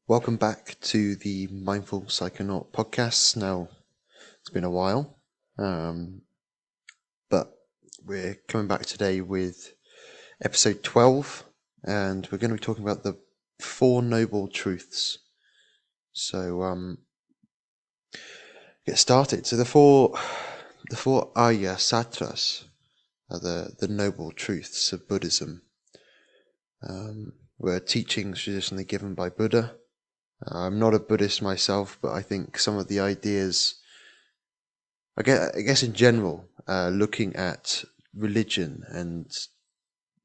Welcome back to the Mindful Psychonaut podcast. Now, it's been a while, but we're coming back today with episode 12, and we're going to be talking about the Four Noble Truths. So, get started. So the four Arya Satras are the noble truths of Buddhism. Were teachings traditionally given by Buddha. I'm not a Buddhist myself, but I think some of the ideas, I guess in general, looking at religion and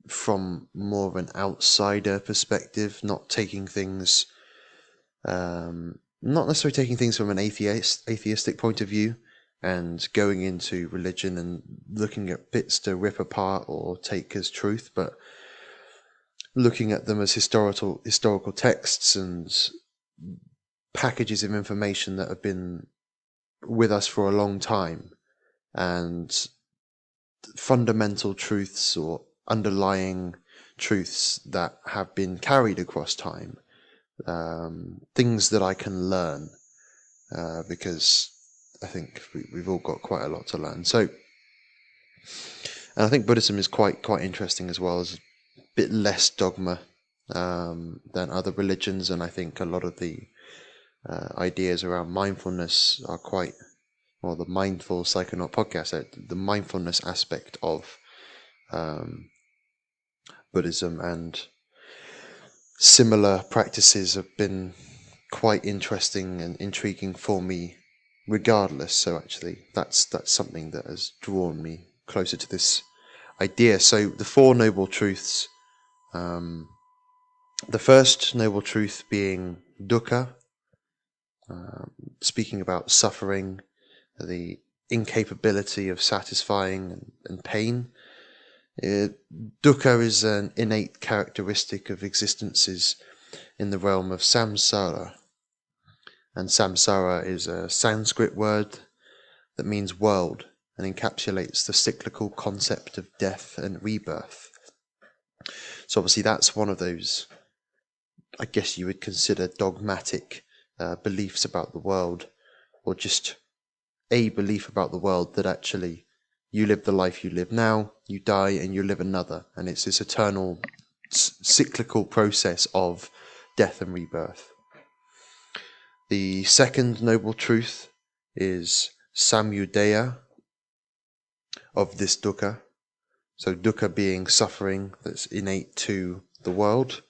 from more of an outsider perspective, not necessarily taking things from an atheistic point of view, and going into religion and looking at bits to rip apart or take as truth, but looking at them as historical texts and packages of information that have been with us for a long time, and fundamental truths or underlying truths that have been carried across time, things that I can learn, because I think we've all got quite a lot to learn. So, and I think Buddhism is quite interesting as well, as a bit less dogma than other religions, and I think a lot of the ideas around mindfulness are quite, or the Mindful Psychonaut podcast, the mindfulness aspect of Buddhism and similar practices have been quite interesting and intriguing for me regardless. So actually that's something that has drawn me closer to this idea. So the Four Noble Truths, the first noble truth being dukkha, speaking about suffering, the incapability of satisfying and pain. Dukkha is an innate characteristic of existences in the realm of samsara, and samsara is a Sanskrit word that means world and encapsulates the cyclical concept of death and rebirth. So obviously that's one of those, I guess you would consider, dogmatic beliefs about the world, or just a belief about the world that actually you live the life you live now, you die and you live another, and it's this eternal cyclical process of death and rebirth. The second noble truth is samudaya of this dukkha. So dukkha being suffering that's innate to the world,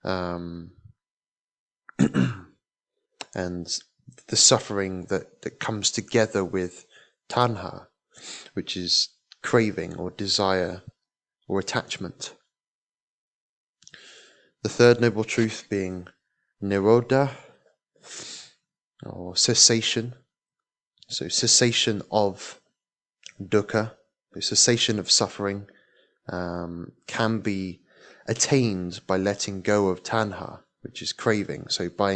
and the suffering that comes together with tanha, which is craving or desire or attachment. The third noble truth being nirodha, or cessation. So cessation of dukkha, the cessation of suffering, can be attained by letting go of tanha, which is craving. So by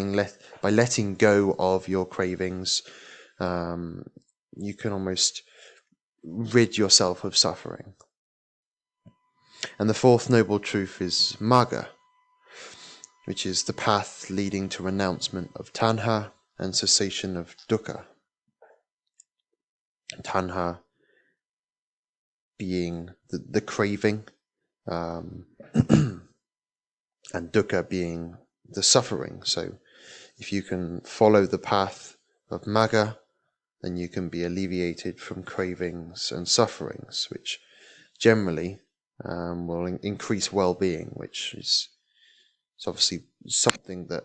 letting go of your cravings, you can almost rid yourself of suffering. And the fourth noble truth is magga, which is the path leading to renouncement of tanha and cessation of dukkha. Tanha being the craving, and dukkha being the suffering. So if you can follow the path of magga, then you can be alleviated from cravings and sufferings, which generally will increase well-being, which is obviously something that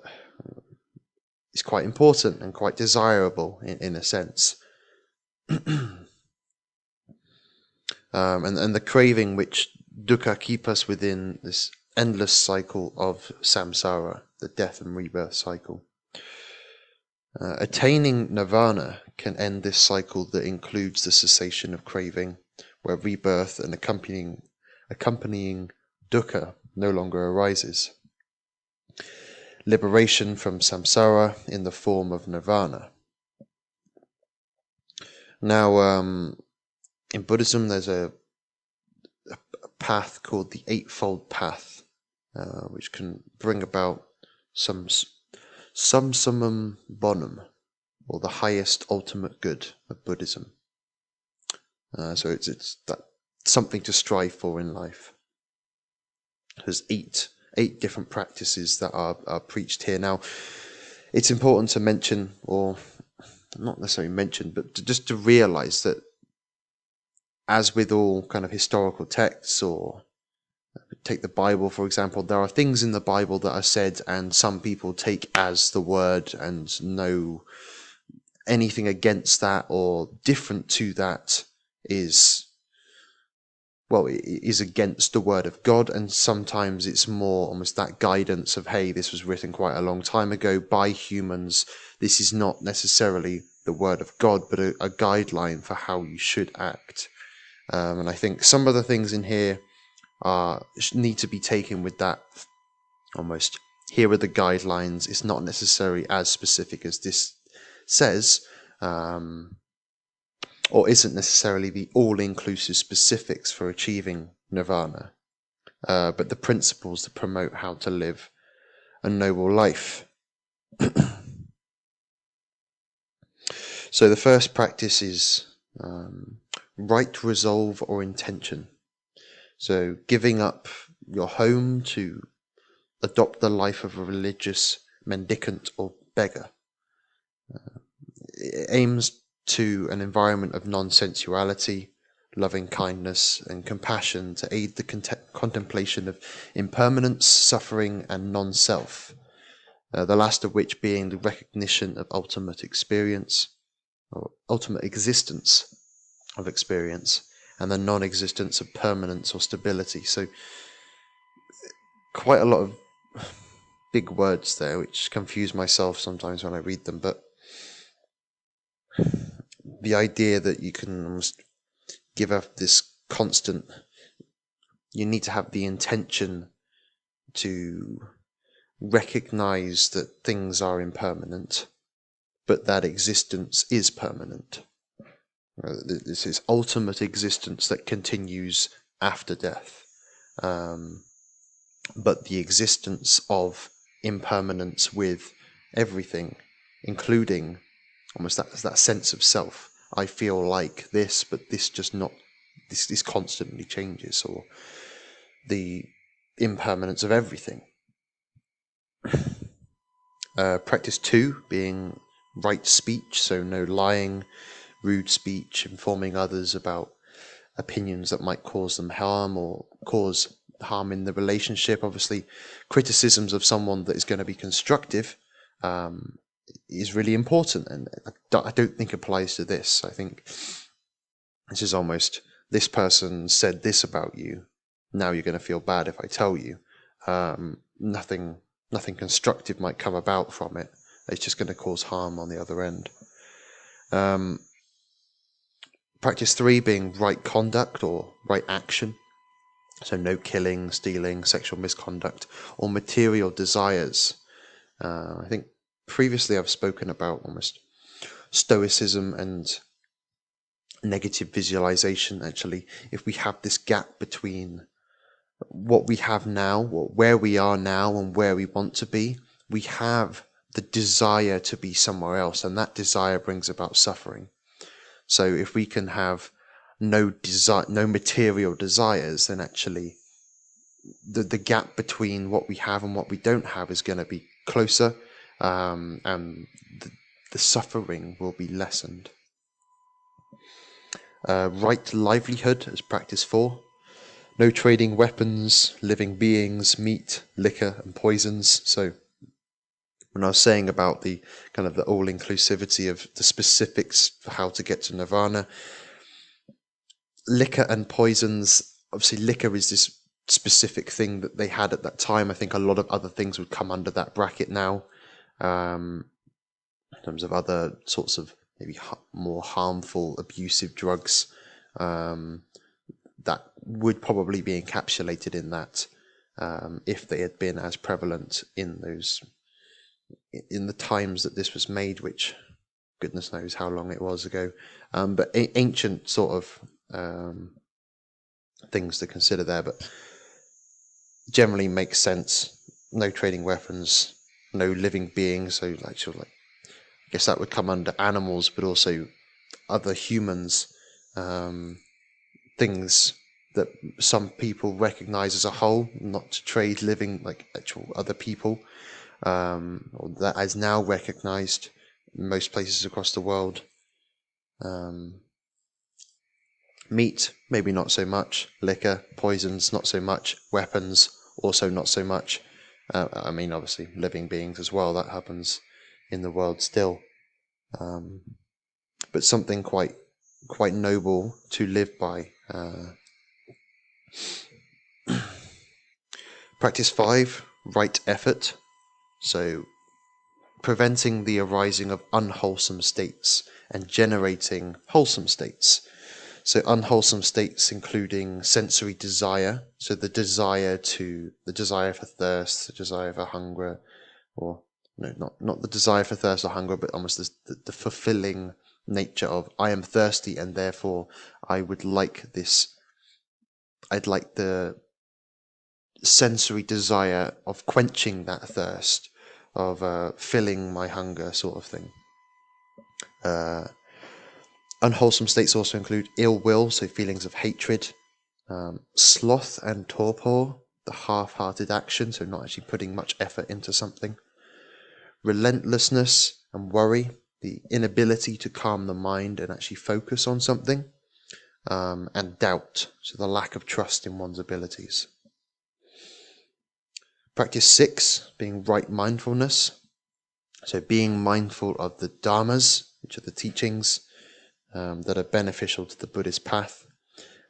is quite important and quite desirable in a sense. And the craving which dukkha keep us within this endless cycle of samsara, the death and rebirth cycle. Attaining nirvana can end this cycle that includes the cessation of craving, where rebirth and accompanying dukkha no longer arises. Liberation from samsara in the form of nirvana. Now, in Buddhism, there's a path called the Eightfold Path, which can bring about some Sum bonum, or the highest ultimate good of Buddhism. So it's that something to strive for in life. There's eight different practices that are preached here. Now, it's important to mention, or not necessarily mention, but just to realize that, as with all kind of historical texts, or take the Bible for example, there are things in the Bible that are said and some people take as the word and know anything against that or different to that is against the word of God, and sometimes it's more almost that guidance of, hey, this was written quite a long time ago by humans. This is not necessarily the word of God, but a guideline for how you should act. And I think some of the things in here need to be taken with that almost, here are the guidelines. It's not necessarily as specific as this says, or isn't necessarily the all-inclusive specifics for achieving nirvana, but the principles that promote how to live a noble life. So the first practice is right resolve or intention. So giving up your home to adopt the life of a religious mendicant or beggar. It aims to an environment of non-sensuality, loving kindness and compassion to aid the contemplation of impermanence, suffering and non-self, the last of which being the recognition of ultimate experience, or ultimate existence of experience, and the non-existence of permanence or stability. So quite a lot of big words there, which confuse myself sometimes when I read them, but the idea that you can almost give up this constant, you need to have the intention to recognize that things are impermanent, but that existence is permanent. This is ultimate existence that continues after death. But the existence of impermanence with everything, including almost that sense of self. I feel like this, but this just not, this constantly changes, or the impermanence of everything. Practice 2 being right speech, so no lying, rude speech, informing others about opinions that might cause them harm or cause harm in the relationship. Obviously, criticisms of someone that is going to be constructive is really important, and I don't think applies to this. I think this is almost, this person said this about you, now you're going to feel bad if I tell you. Nothing constructive might come about from it. It's just going to cause harm on the other end. Practice 3 being right conduct or right action. So no killing, stealing, sexual misconduct, or material desires. I think previously I've spoken about almost stoicism and negative visualization. Actually, if we have this gap between what we have now, where we are now and where we want to be, we have the desire to be somewhere else, and that desire brings about suffering. So if we can have no material desires, then actually the gap between what we have and what we don't have is going to be closer, and the suffering will be lessened. Right livelihood as practice 4. No trading weapons, living beings, meat, liquor and poisons. So when I was saying about the kind of the all-inclusivity of the specifics for how to get to nirvana, liquor and poisons, obviously liquor is this specific thing that they had at that time. I think a lot of other things would come under that bracket now, in terms of other sorts of maybe more harmful, abusive drugs, that would probably be encapsulated in that, if they had been as prevalent in the times that this was made, which goodness knows how long it was ago, but ancient sort of things to consider there, but generally makes sense. No trading weapons, no living beings. So like sort of like, I guess that would come under animals, but also other humans, things that some people recognize as a whole, not to trade living like actual other people, or that is now recognized in most places across the world. Meat, maybe not so much. Liquor, poisons, not so much. Weapons, also not so much. I mean, obviously, living beings as well, that happens in the world still. But something quite noble to live by. Practice 5, right effort. So preventing the arising of unwholesome states and generating wholesome states. So unwholesome states including sensory desire, so the desire for thirst, the desire for hunger, or no, not the desire for thirst or hunger, but almost the fulfilling nature of I am thirsty and therefore I would like this. I'd like the sensory desire of quenching that thirst, of filling my hunger, sort of thing. Unwholesome states also include ill will, so feelings of hatred, sloth and torpor, the half-hearted action, so not actually putting much effort into something. Relentlessness and worry, the inability to calm the mind and actually focus on something. And doubt, so the lack of trust in one's abilities. Practice 6, being right mindfulness. So being mindful of the dharmas, which are the teachings that are beneficial to the Buddhist path,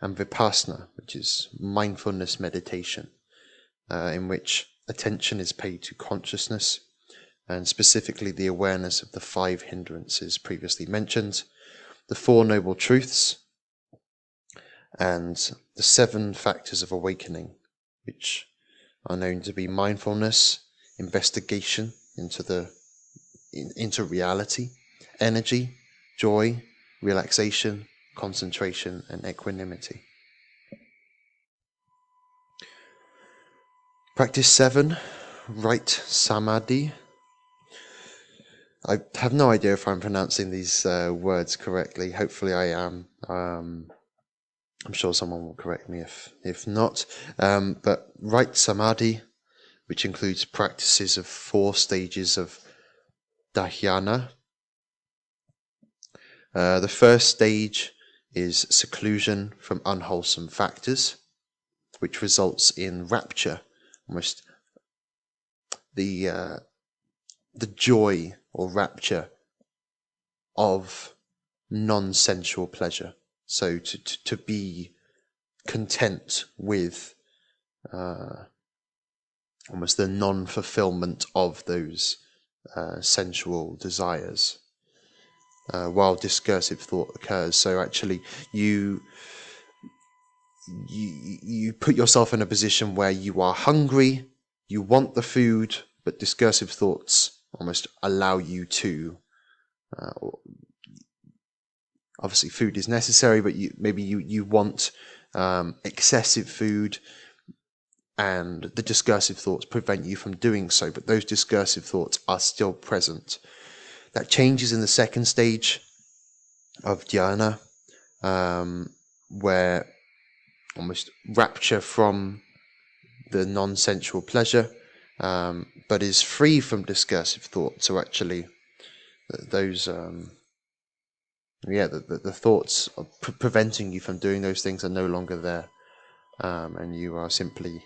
and vipassana, which is mindfulness meditation, in which attention is paid to consciousness, and specifically the awareness of the 5 hindrances previously mentioned, the 4 noble truths, and the 7 factors of awakening, which are known to be mindfulness, investigation into reality, energy, joy, relaxation, concentration, and equanimity. Practice 7, right samadhi. I have no idea if I'm pronouncing these words correctly. Hopefully I am. I'm sure someone will correct me if not. But right samadhi, which includes practices of 4 stages of dhyana. The first stage is seclusion from unwholesome factors, which results in rapture, almost the joy or rapture of non-sensual pleasure. So to be content with almost the non-fulfillment of those sensual desires, while discursive thought occurs. So actually you put yourself in a position where you are hungry, you want the food, but discursive thoughts almost allow you to obviously food is necessary, but maybe you want excessive food, and the discursive thoughts prevent you from doing so, but those discursive thoughts are still present. That changes in the second stage of dhyana, where almost rapture from the non-sensual pleasure, but is free from discursive thought. So actually those the thoughts preventing you from doing those things are no longer there, and you are simply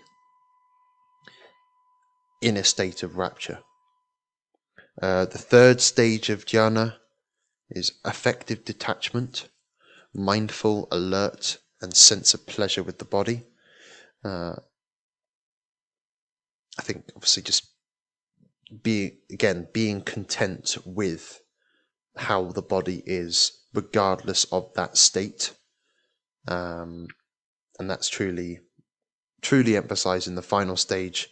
in a state of rapture. The third stage of dhyana is affective detachment, mindful, alert, and sense of pleasure with the body. I think obviously just being content with how the body is, regardless of that state, and that's truly emphasized in the final stage.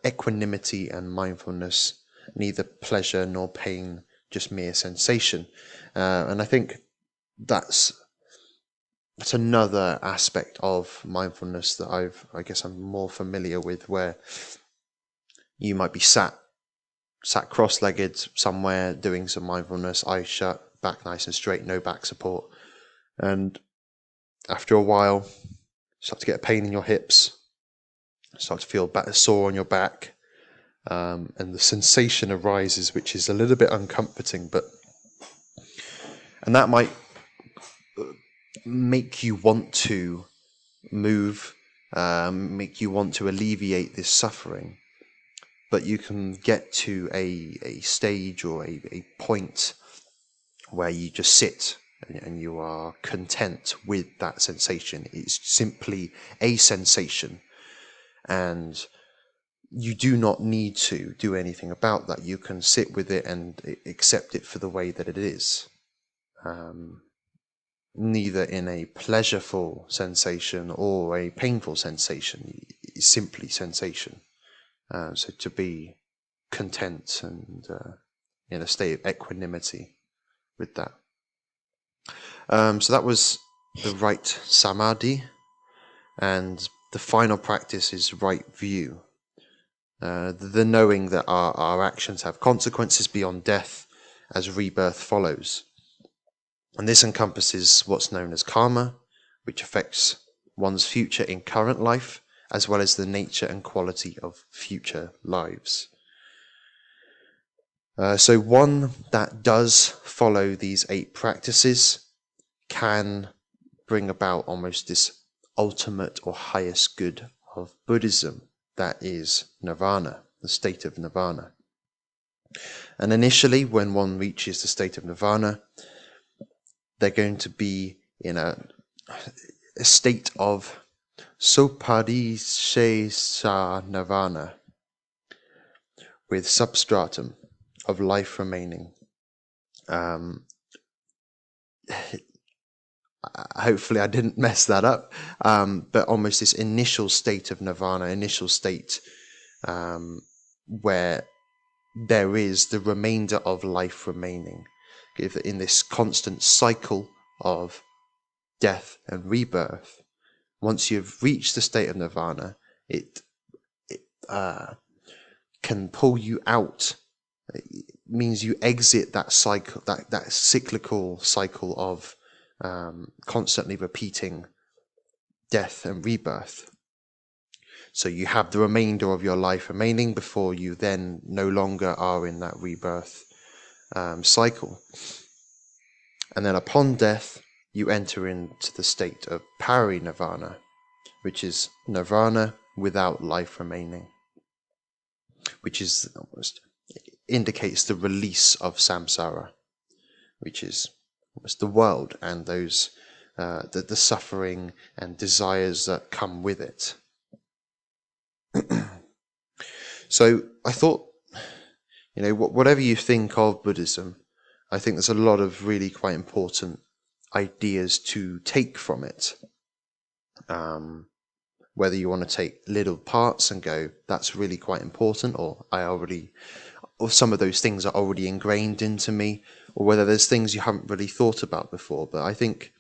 Equanimity and mindfulness, neither pleasure nor pain, just mere sensation. And I think that's another aspect of mindfulness that I guess I'm more familiar with, where you might be sat sat cross-legged somewhere doing some mindfulness, eyes shut, back nice and straight, no back support. And after a while, start to get a pain in your hips, start to feel sore on your back, and the sensation arises, which is a little bit uncomforting, and that might make you want to move, make you want to alleviate this suffering. But you can get to a stage or a point where you just sit and you are content with that sensation. It's simply a sensation, and you do not need to do anything about that. You can sit with it and accept it for the way that it is. Neither in a pleasureful sensation or a painful sensation. It's simply sensation. So to be content and in a state of equanimity with that. So that was the right samadhi, and the final practice is right view. The knowing that our actions have consequences beyond death as rebirth follows. And this encompasses what's known as karma, which affects one's future in current life, as well as the nature and quality of future lives. So one that does follow these 8 practices can bring about almost this ultimate or highest good of Buddhism, that is Nirvana, the state of Nirvana. And initially, when one reaches the state of Nirvana, they're going to be in a state of Sopadishesa Nirvana, with substratum of life remaining. Hopefully I didn't mess that up, but almost this initial state of Nirvana, initial state where there is the remainder of life remaining, in this constant cycle of death and rebirth. Once you've reached the state of Nirvana, it can pull you out. It means you exit that cycle, that cyclical cycle of constantly repeating death and rebirth. So you have the remainder of your life remaining before you then no longer are in that rebirth cycle. And then upon death, you enter into the state of parinirvana, which is nirvana without life remaining, which is almost indicates the release of samsara, which is almost the world and those the suffering and desires that come with it. So I thought, whatever you think of Buddhism, I think there's a lot of really quite important ideas to take from it. Whether you want to take little parts and go, that's really quite important, or some of those things are already ingrained into me, or whether there's things you haven't really thought about before. But I think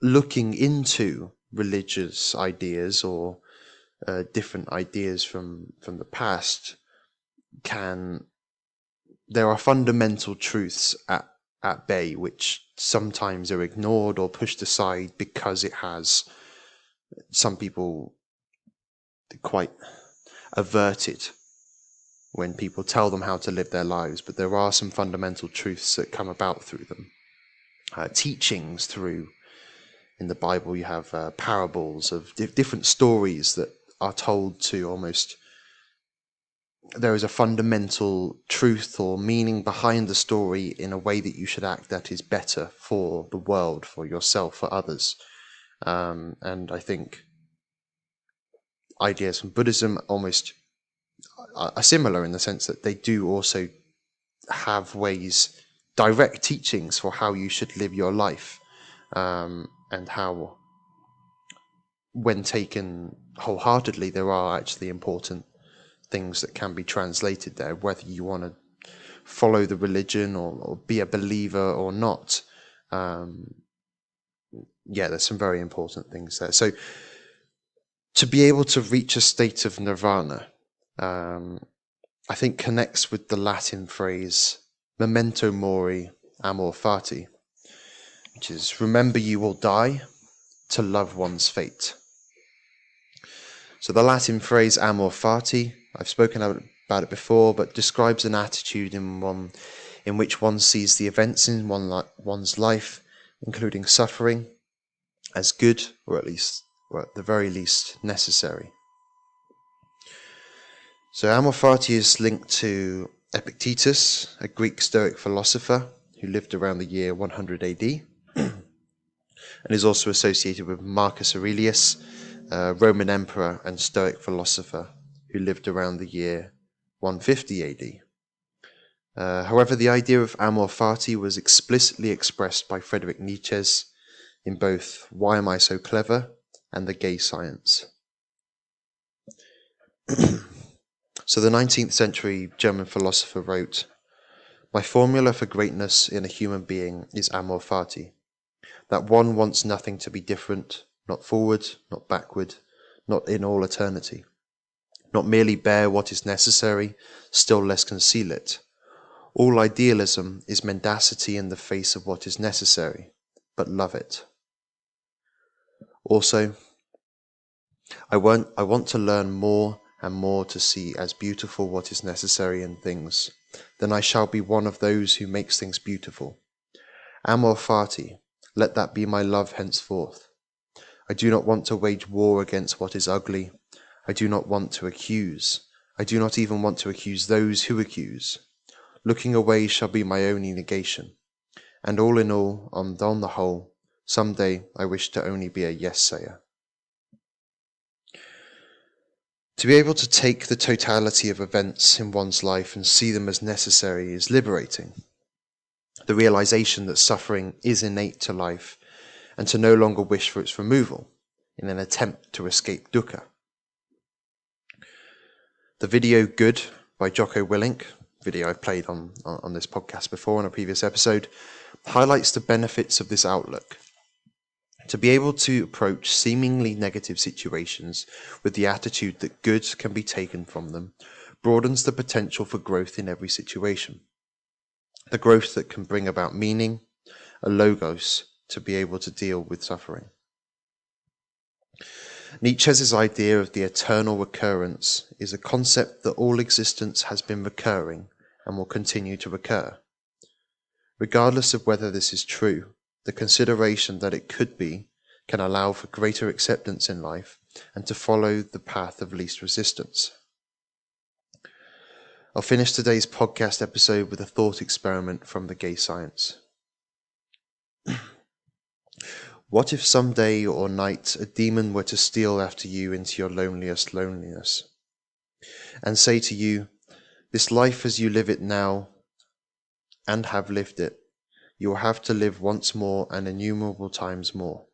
looking into religious ideas or different ideas from the past, there are fundamental truths at bay which sometimes are ignored or pushed aside because some people quite averted when people tell them how to live their lives, but there are some fundamental truths that come about through them. Teachings in the Bible, you have parables of different stories that are told to almost, there is a fundamental truth or meaning behind the story in a way that you should act that is better for the world, for yourself, for others. And I think ideas from Buddhism almost are similar in the sense that they do also have direct teachings for how you should live your life, and how, when taken wholeheartedly, there are actually important things that can be translated there, whether you want to follow the religion or be a believer or not. There's some very important things there. So to be able to reach a state of nirvana, I think connects with the Latin phrase memento mori, amor fati, which is remember you will die to love one's fate. So the Latin phrase amor fati, I've spoken about it before, but describes an attitude in which one sees the events in one's life, including suffering, as good, or at the very least, necessary. So Amor Fati is linked to Epictetus, a Greek Stoic philosopher who lived around the year 100 AD, and is also associated with Marcus Aurelius, a Roman emperor and Stoic philosopher who lived around the year 150 AD. However, the idea of Amor Fati was explicitly expressed by Friedrich Nietcheze in both Why Am I So Clever and The Gay Science. So the 19th century German philosopher wrote, "My formula for greatness in a human being is amor fati, that one wants nothing to be different, not forward, not backward, not in all eternity, not merely bear what is necessary, still less conceal it. All idealism is mendacity in the face of what is necessary, but love it. Also, I want to learn more and more to see as beautiful what is necessary in things, then I shall be one of those who makes things beautiful. Amor fati, let that be my love henceforth. I do not want to wage war against what is ugly. I do not want to accuse. I do not even want to accuse those who accuse. Looking away shall be my only negation. And all in all, on the whole, some day I wish to only be a yes-sayer." To be able to take the totality of events in one's life and see them as necessary is liberating. The realization that suffering is innate to life and to no longer wish for its removal in an attempt to escape dukkha. The video Good by Jocko Willink, video I've played on this podcast before in a previous episode, highlights the benefits of this outlook. To be able to approach seemingly negative situations with the attitude that good can be taken from them broadens the potential for growth in every situation. The growth that can bring about meaning, a logos to be able to deal with suffering. Nietcheze's idea of the eternal recurrence is a concept that all existence has been recurring and will continue to recur. Regardless of whether this is true, the consideration that it could be can allow for greater acceptance in life and to follow the path of least resistance. I'll finish today's podcast episode with a thought experiment from The Gay Science. What if someday or night a demon were to steal after you into your loneliest loneliness and say to you, this life as you live it now and have lived it, you will have to live once more and innumerable times more,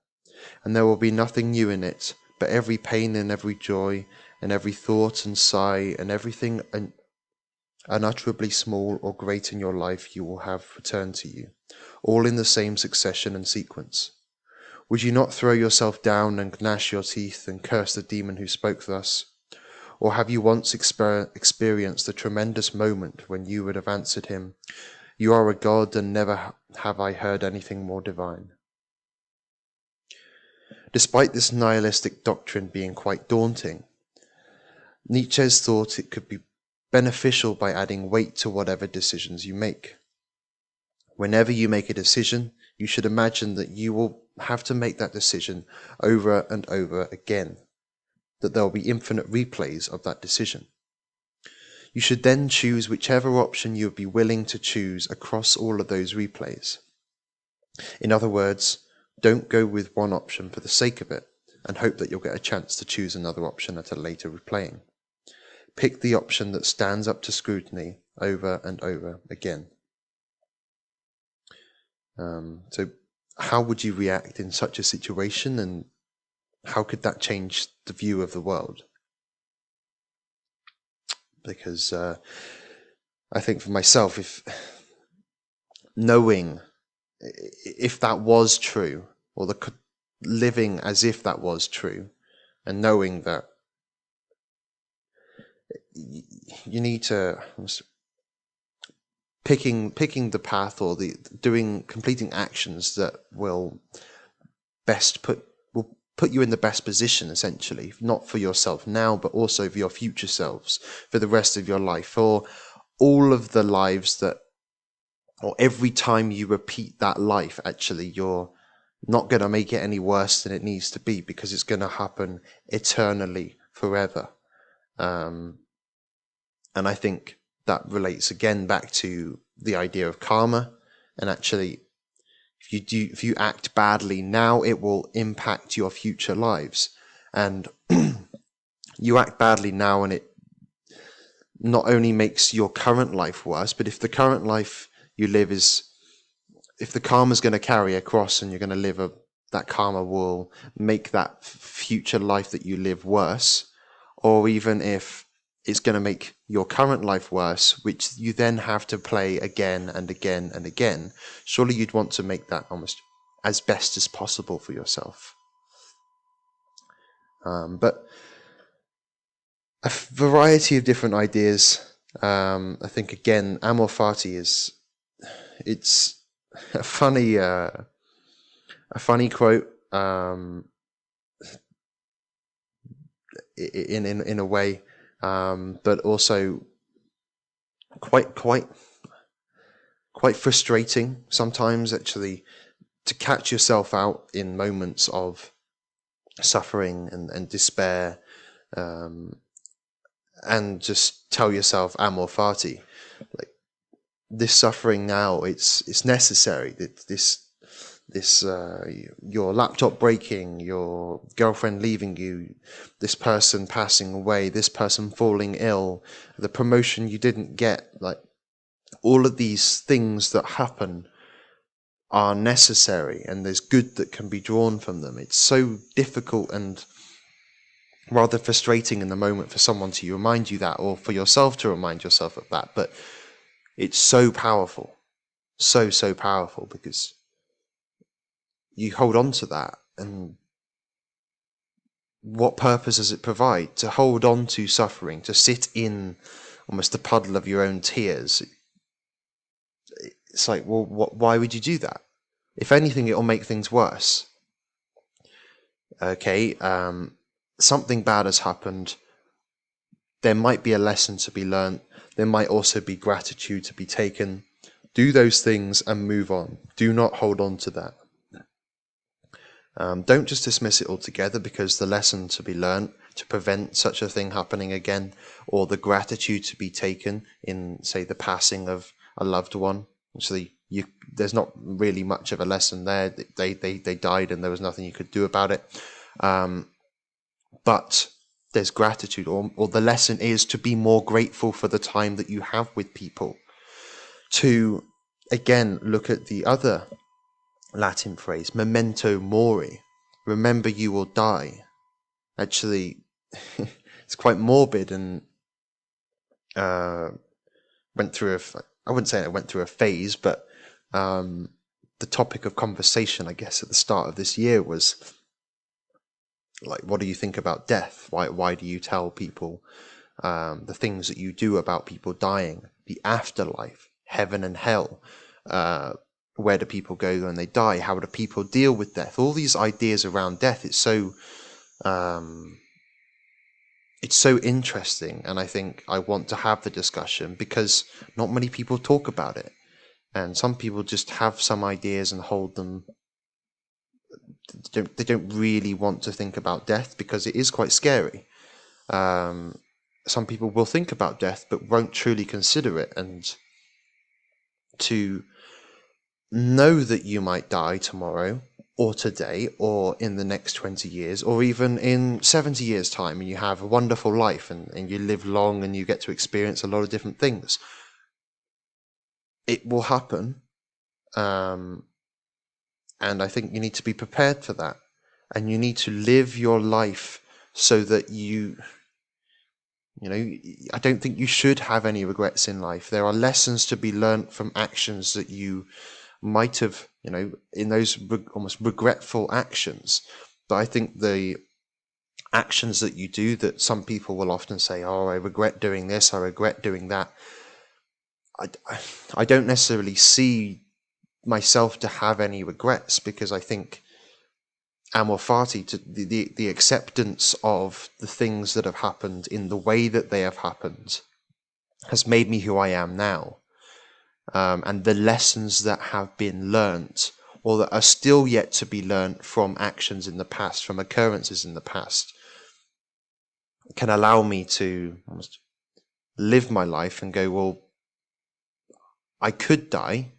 and there will be nothing new in it, but every pain and every joy and every thought and sigh and everything unutterably small or great in your life you will have returned to you, all in the same succession and sequence. Would you not throw yourself down and gnash your teeth and curse the demon who spoke thus? Or have you once experienced the tremendous moment when you would have answered him, you are a god and never have I heard anything more divine? Despite this nihilistic doctrine being quite daunting, Nietcheze thought it could be beneficial by adding weight to whatever decisions you make. Whenever you make a decision, you should imagine that you will have to make that decision over and over again, that there will be infinite replays of that decision. You should then choose whichever option you would be willing to choose across all of those replays. In other words, don't go with one option for the sake of it and hope that you'll get a chance to choose another option at a later replaying. Pick the option that stands up to scrutiny over and over again. So how would you react in such a situation, and how could that change the view of the world? Because I think for myself, if that was true, or living as if that was true, and knowing that you need to picking the path, or completing actions that will put you in the best position, essentially, not for yourself now, but also for your future selves, for the rest of your life, for all of the lives that, or every time you repeat that life, actually, you're not going to make it any worse than it needs to be, because it's going to happen eternally, forever. And I think that relates again back to the idea of karma. And actually, if you act badly now, it will impact your future lives. And you act badly now, and it not only makes your current life worse, but if the current life you live if the karma is going to carry across and you're going to live that karma will make that future life that you live worse, or even if it's going to make your current life worse, which you then have to play again and again and again, surely you'd want to make that almost as best as possible for yourself. But a variety of different ideas. I think again, Amor Fati it's a funny quote, in a way, but also quite frustrating sometimes, actually, to catch yourself out in moments of suffering and despair, and just tell yourself, Amor Fati, like, this suffering now, it's necessary. Your laptop breaking, your girlfriend leaving you, this person passing away, this person falling ill, the promotion you didn't get, like, all of these things that happen are necessary, and there's good that can be drawn from them. It's so difficult and rather frustrating in the moment for someone to remind you that, or for yourself to remind yourself of that, but it's so powerful, so powerful, because you hold on to that, and what purpose does it provide to hold on to suffering, to sit in almost a puddle of your own tears? It's like, well, why would you do that? If anything, it'll make things worse. Okay, something bad has happened. There might be a lesson to be learned. There might also be gratitude to be taken. Do those things and move on. Do not hold on to that. Don't just dismiss it altogether, because the lesson to be learned to prevent such a thing happening again, or the gratitude to be taken in, say, the passing of a loved one. Actually, there's not really much of a lesson there. They died, and there was nothing you could do about it. But there's gratitude, or the lesson is to be more grateful for the time that you have with people. To, again, look at the other Latin phrase, memento mori, remember you will die. Actually, it's quite morbid, and went through I wouldn't say I went through a phase, but the topic of conversation, I guess, at the start of this year was, like, what do you think about death? Why do you tell people the things that you do about people dying, the afterlife, heaven and hell? Where do people go when they die? How do people deal with death? All these ideas around death, it's so interesting, and I think I want to have the discussion, because not many people talk about it, and some people just have some ideas and hold them. They don't really want to think about death, because it is quite scary. Some people will think about death but won't truly consider it, and to know that you might die tomorrow, or today, or in the next 20 years, or even in 70 years' time, and you have a wonderful life, and you live long, and you get to experience a lot of different things. It will happen, and I think you need to be prepared for that, and you need to live your life so that I don't think you should have any regrets in life. There are lessons to be learnt from actions that you might have, in those almost regretful actions. But I think the actions that you do that some people will often say, oh, I regret doing this, I regret doing that. I don't necessarily see myself to have any regrets, because I think Amor Fati, to the acceptance of the things that have happened in the way that they have happened, has made me who I am now. And the lessons that have been learnt, or that are still yet to be learnt from actions in the past, from occurrences in the past, can allow me to almost live my life and go, well, I could die,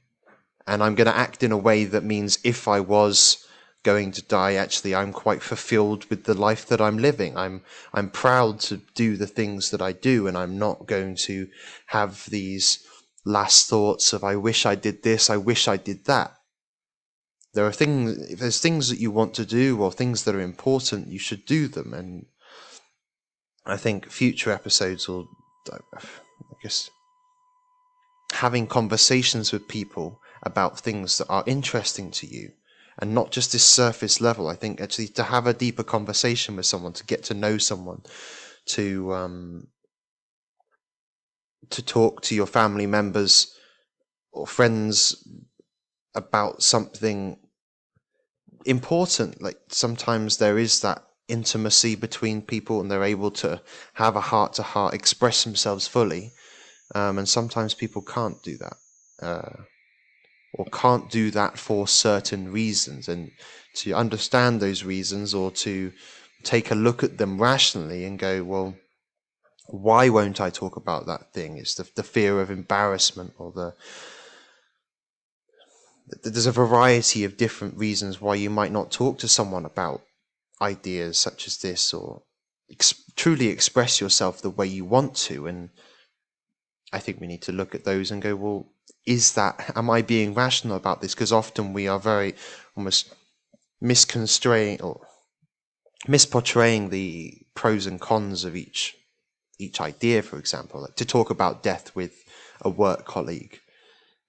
and I'm going to act in a way that means if I was going to die, actually I'm quite fulfilled with the life that I'm living. I'm proud to do the things that I do, and I'm not going to have these last thoughts of I wish I did this, I wish I did that. There are things, if there's things that you want to do or things that are important, you should do them. And I think future episodes will, I guess, having conversations with people about things that are interesting to you, and not just this surface level. I think actually to have a deeper conversation with someone, to get to know someone, to talk to your family members or friends about something important. Like sometimes there is that intimacy between people and they're able to have a heart-to-heart, express themselves fully, and sometimes people can't do that, or can't do that for certain reasons. And to understand those reasons, or to take a look at them rationally and go, well, why won't I talk about that thing? It's the fear of embarrassment, or there's a variety of different reasons why you might not talk to someone about ideas such as this, or truly express yourself the way you want to. And I think we need to look at those and go, well, am I being rational about this? Because often we are very almost misportraying the pros and cons of each idea. For example, like to talk about death with a work colleague,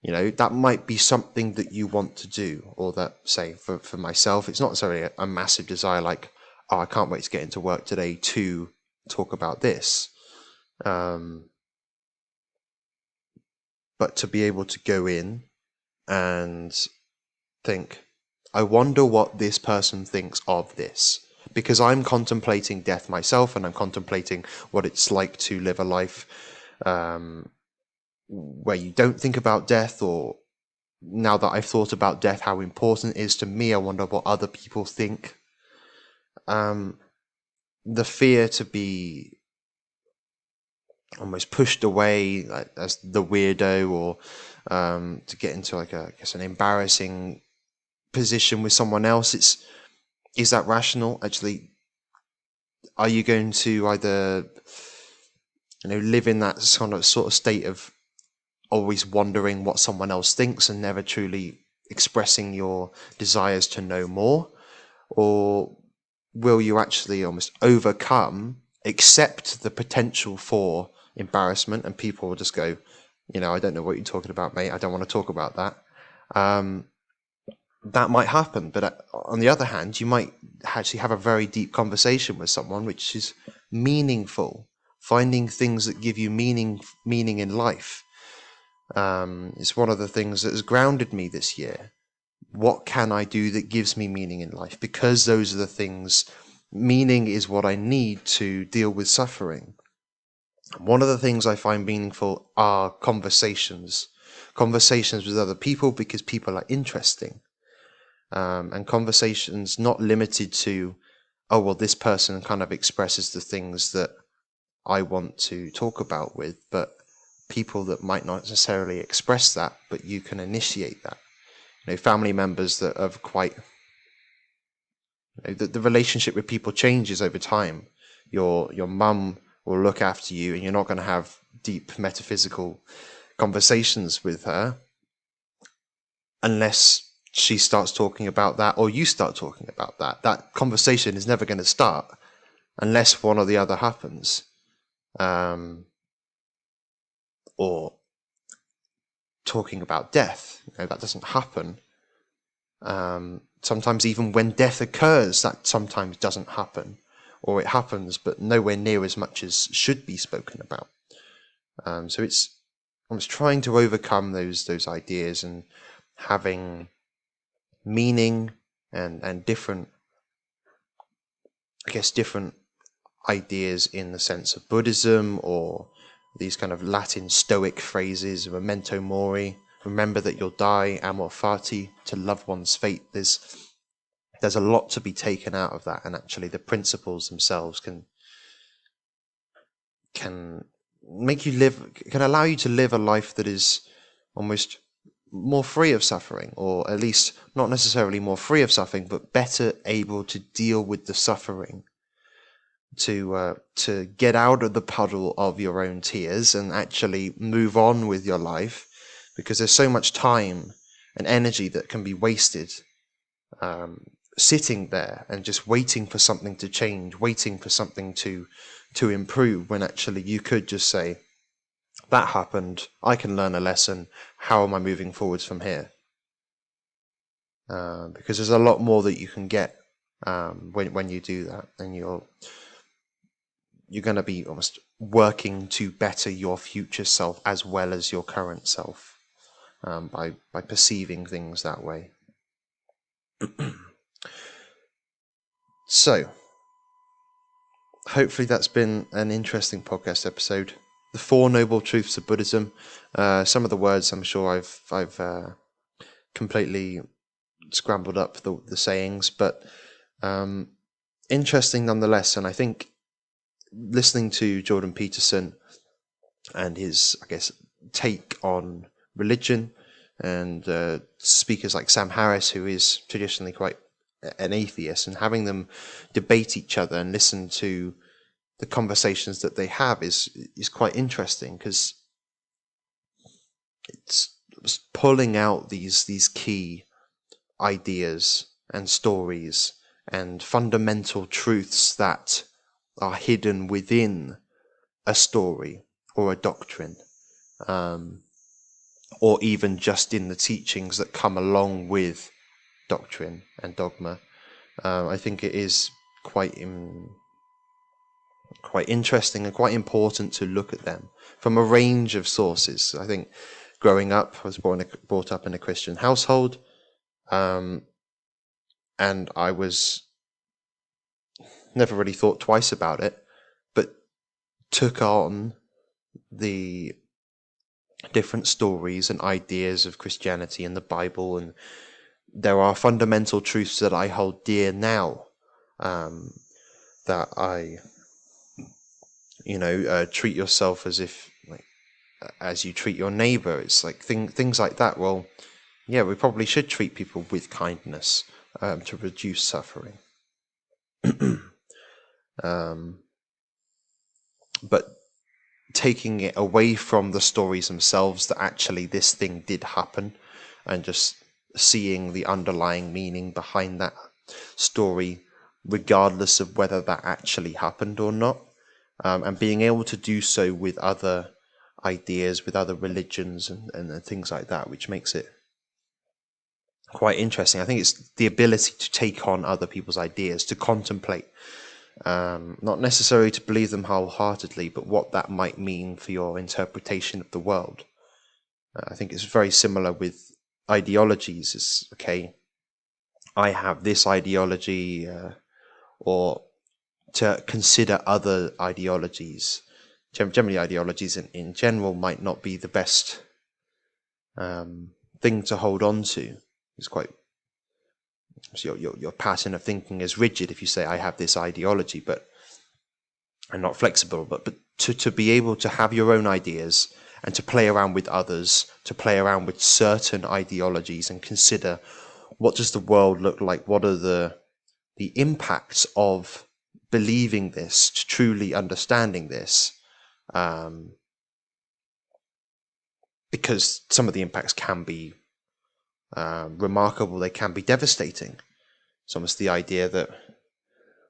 that might be something that you want to do, or that, say, for myself, it's not necessarily a massive desire, like, oh, I can't wait to get into work today to talk about this. But to be able to go in and think, I wonder what this person thinks of this, because I'm contemplating death myself, and I'm contemplating what it's like to live a life where you don't think about death, or now that I've thought about death, how important it is to me. I wonder what other people think. The fear to be almost pushed away, like, as the weirdo, or to get into like an embarrassing position with someone else. Is that rational? Actually, are you going to either live in that sort of state of always wondering what someone else thinks and never truly expressing your desires to know more? Or will you actually almost accept the potential for embarrassment, and people will just go, I don't know what you're talking about, mate, I don't want to talk about that. That might happen, but on the other hand, you might actually have a very deep conversation with someone which is meaningful, finding things that give you meaning in life. It's one of the things that has grounded me this year. What can I do that gives me meaning in life? Because those are the things, meaning is what I need to deal with suffering. One of the things I find meaningful are conversations with other people, because people are interesting. And conversations not limited to, oh, well, this person kind of expresses the things that I want to talk about with, but people that might not necessarily express that, but you can initiate that. Family members that have quite, the relationship with people changes over time. Your mum will look after you, and you're not going to have deep metaphysical conversations with her unless she starts talking about that, or you start talking about that. That conversation is never going to start unless one or the other happens. Or talking about death, that doesn't happen. Sometimes even when death occurs, that sometimes doesn't happen. or it happens, but nowhere near as much as should be spoken about. So I was trying to overcome those ideas and having meaning and different, I guess, different ideas in the sense of Buddhism, or these kind of Latin Stoic phrases, memento mori, remember that you'll die, amor fati, to love one's fate. There's a lot to be taken out of that, and actually the principles themselves can make you live, can allow you to live a life that is almost more free of suffering, or at least not necessarily more free of suffering, but better able to deal with the suffering, to get out of the puddle of your own tears and actually move on with your life, because there's so much time and energy that can be wasted sitting there and just waiting for something to change, waiting for something to improve, when actually you could just say, that happened, I can learn a lesson, how am I moving forwards from here? Because there's a lot more that you can get when you do that, and you're going to be almost working to better your future self as well as your current self, by perceiving things that way. So, hopefully that's been an interesting podcast episode. The Four Noble Truths of Buddhism. Some of the words I'm sure I've completely scrambled up the sayings, but interesting nonetheless. And I think listening to Jordan Peterson and his, I guess, take on religion, and speakers like Sam Harris, who is traditionally quite an atheist, and having them debate each other and listen to the conversations that they have is quite interesting, because it's pulling out these key ideas and stories and fundamental truths that are hidden within a story or a doctrine, or even just in the teachings that come along with doctrine and dogma. I think it is quite interesting and quite important to look at them from a range of sources. I think growing up, I was brought up in a Christian household, and I was never really thought twice about it, but took on the different stories and ideas of Christianity and the Bible, and there are fundamental truths that I hold dear now, that I, treat yourself as if, like, as you treat your neighbor. It's like things like that. Well, yeah, we probably should treat people with kindness, to reduce suffering. But taking it away from the stories themselves, that actually this thing did happen, and just seeing the underlying meaning behind that story, regardless of whether that actually happened or not, and being able to do so with other ideas, with other religions and things like that, which makes it quite interesting. I think it's the ability to take on other people's ideas, to contemplate, not necessarily to believe them wholeheartedly, but what that might mean for your interpretation of the world. I think it's very similar with ideologies. It's, okay, I have this ideology, or to consider other ideologies. Generally, ideologies in general might not be the best thing to hold on to. It's quite, so your pattern of thinking is rigid if you say, I have this ideology, but I'm not flexible. But to be able to have your own ideas and to play around with others, to play around with certain ideologies and consider, what does the world look like? What are the impacts of believing this, to truly understanding this? Because some of the impacts can be remarkable, they can be devastating. It's almost the idea that,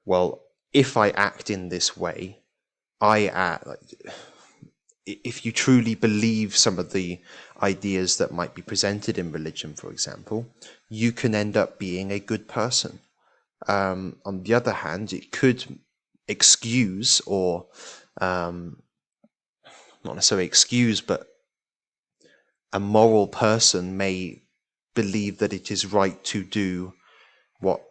well, if I act in this way, if you truly believe some of the ideas that might be presented in religion, for example, you can end up being a good person. On the other hand, it could excuse, or not necessarily excuse, but a moral person may believe that it is right to do what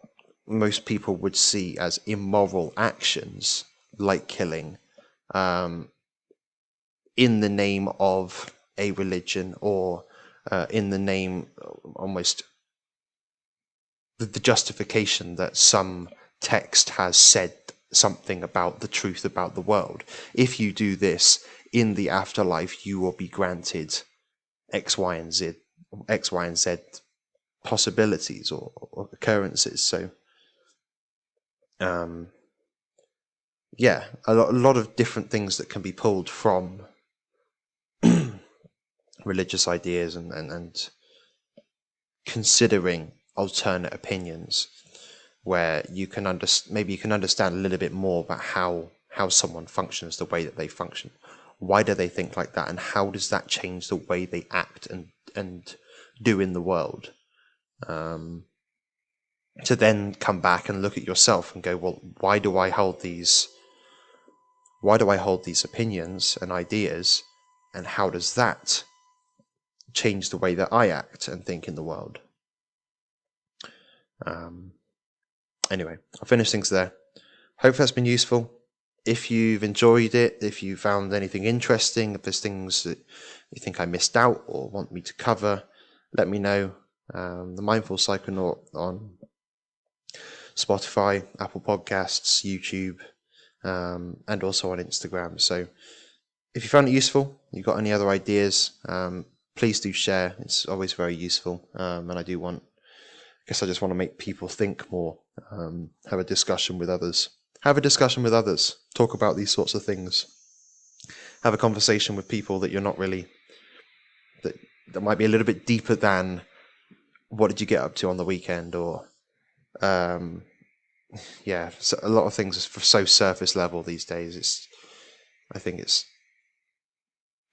most people would see as immoral actions, like killing, in the name of a religion, or in the name, almost the justification that some text has said something about the truth about the world. If you do this in the afterlife, you will be granted X, Y, and Z possibilities or occurrences. So, yeah, a lot of different things that can be pulled from religious ideas, and considering alternate opinions, where you can maybe you can understand a little bit more about how someone functions the way that they function. Why do they think like that, and how does that change the way they act and do in the world? To then come back and look at yourself and go, well, why do I hold these opinions and ideas, and how does that change the way that I act and think in the world? Anyway, I'll finish things there. Hope that's been useful. If you've enjoyed it, if you found anything interesting, if there's things that you think I missed out or want me to cover, let me know. The Mindful Psychonaut on Spotify, Apple Podcasts, YouTube, and also on Instagram. So if you found it useful, you've got any other ideas, please do share. It's always very useful. And I just want to make people think more, have a discussion with others. Talk about these sorts of things. Have a conversation with people that you're not really, that might be a little bit deeper than what did you get up to on the weekend, or yeah, so a lot of things are so surface level these days. I think it's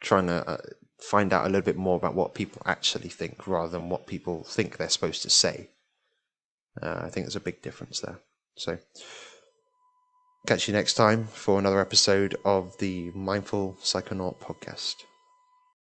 trying to find out a little bit more about what people actually think rather than what people think they're supposed to say. I think there's a big difference there. So, catch you next time for another episode of the Mindful Psychonaut podcast.